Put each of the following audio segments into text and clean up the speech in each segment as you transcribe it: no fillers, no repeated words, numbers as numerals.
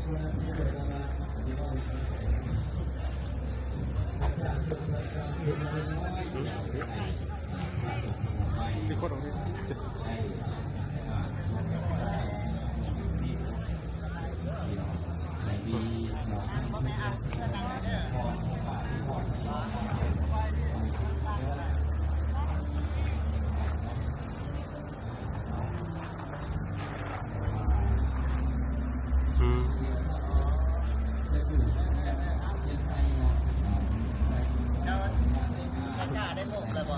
มีคนตรงนี้ได้หมดเลยบ่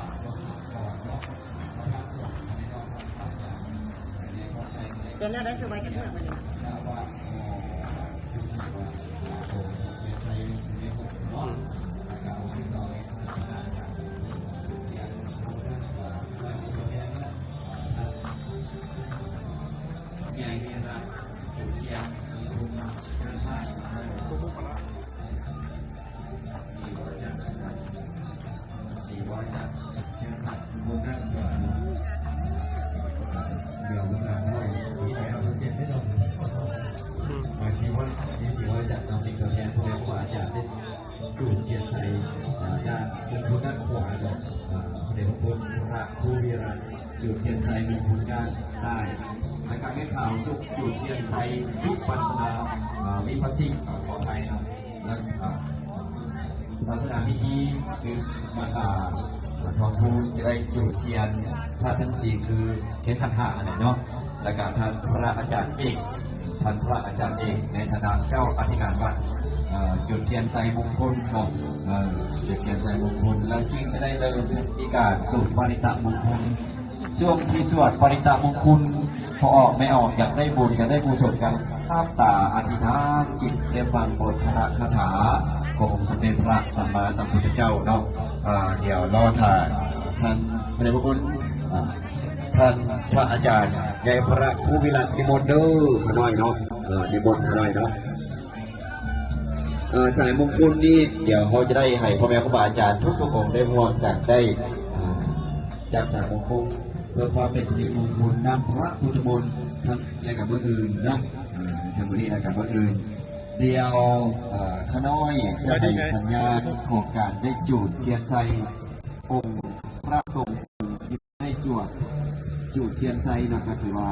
เดี๋ยวได้สบายกันเถอะวันนี้จากนำเป็นตัวแทนผู้เรียนขวาจากได้กลุ่มเกียรติใส่ด้านมุมคุณด้านขวาของผู้เรียนพลพระผู้วิรัตจุดเทียนใส่มุมคุณด้านซ้ายและการให้ข่าวสุขจุดเทียนใส่ยุคปัสนาวิปัสสิกขอไทยครับและศาสนาพิธีคือมาตาทองคูจะได้จุดเทียนพระทั้งสี่คือเทศขันหาอะไรเนาะและการท่านพระอาจารย์เอกท่านพระอาจารย์เอกในฐานะเจ้าอธิการวัดจุดเทียนใส่มงคลของจุดเทียนใส่มงคลแล้วจริงจะได้เริ่มมีการสวดปาริตะมงคลช่วงที่สวดปาริตะมงคลพอออกไม่ออกอยากได้บุญอยากได้กุศลกันภาพตาอธิษฐานจิตเตรียมฟังบทคาถาขององค์สมเด็จพระสัมมาสัมพุทธเจ้าเนาะเดี๋ยวรอท่านพระเดชพระคุณท่านพระอาจารย์ใหญ่พระครูวิรัตินิมนต์เด้อขน้อยเนาะนิมนต์ขน้อยเนาะสายมงคลนี่เดี๋ยวเขาจะได้ให้พ่อแม่ครูบาอาจารย์ทุกองค์ได้ร่วมกันได้จับสายมงคลเพื่อความเป็นสิริมงคลนำพระพุทธมนต์ทั้งในกับเมื่ออื่นเนาะทั้งวันนี้ในกับเมื่ออื่นเดียวขน้อยจะให้สัญญาณของการได้จูดเทียนใจองค์พระสงฆ์ที่ได้จูดเทียนใจนะครับถือว่า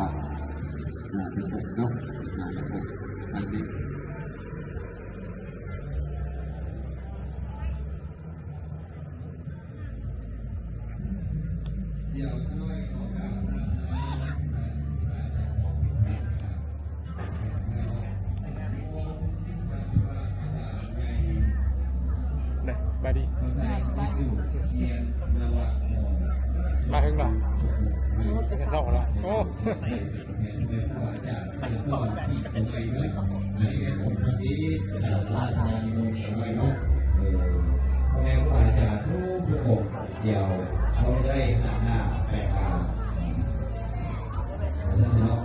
เป็นผมเนาะเป็นผมอันนี้เดี๋ยวขน้อยขอกราบมาดีมาถึงหรอเข้าแล้วโอ้แม่ครูอาจารย์ทุกองค์เดี๋ยวเขาได้หันหน้าไปหาท่านเนาะ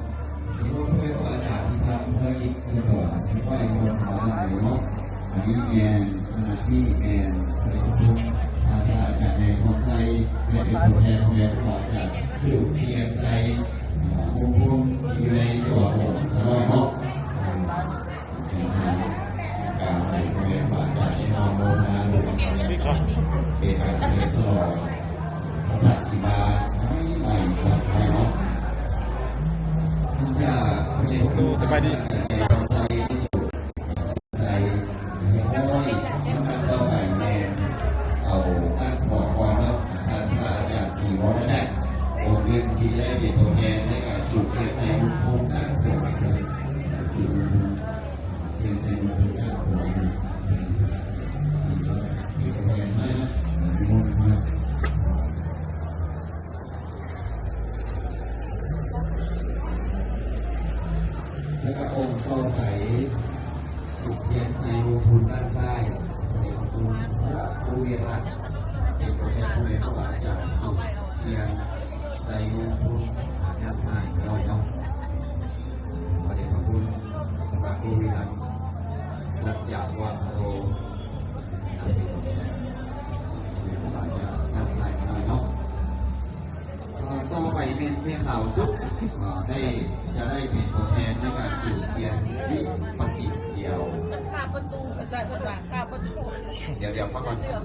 ที่พวกแม่ครูอาจารย์ที่ทำภารกิจคือต่อที่ไหว้มนต์มาไหนเนาะอันนี้แอนขณะที่แอนพระพุทธทางพระอาจารย์ในของใจเป็นตัวแทนของแม่ครูอาจารย์อยู่เทียนใจมงคลอยู่ในตัวของพระเนาะเทียนใจการให้พระแม่ครูอาจารย์ในนามโมนาหลวงเป็นการเสด็จสลองพระทักษิณาใหม่กับพระเนาะท่านจะดูสบายดีที่จะได้เป็นตัวแทนในการจุดเทียนใส่มงคลด้านขวาจุดเทียนใส่มงคลด้านขวามีตัวแทนไหมมงคลแล้วก็องค์ต่อไปจุดเทียนใส่มงคลด้านซ้ายแสดงคุณพระผู้เรียนรักเป็นตัวแทนผู้เรียนผู้บาดเจ็บจุดเทียนใส่มงคลด้านซ้ายเราเนาะ ข่าวสุดได้จะได้เป็นตัวแทนในการจุดเทียนวิปัสสิเดียว ข้าประตูอาจารย์คนว่าข้าประตู เดี๋ยวพักก่อนนะครับ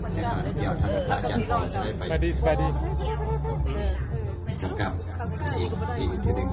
เดี๋ยวทางอาจารย์จะได้ไป สบายดีสบายดี กำกับอีกทีหนึ่ง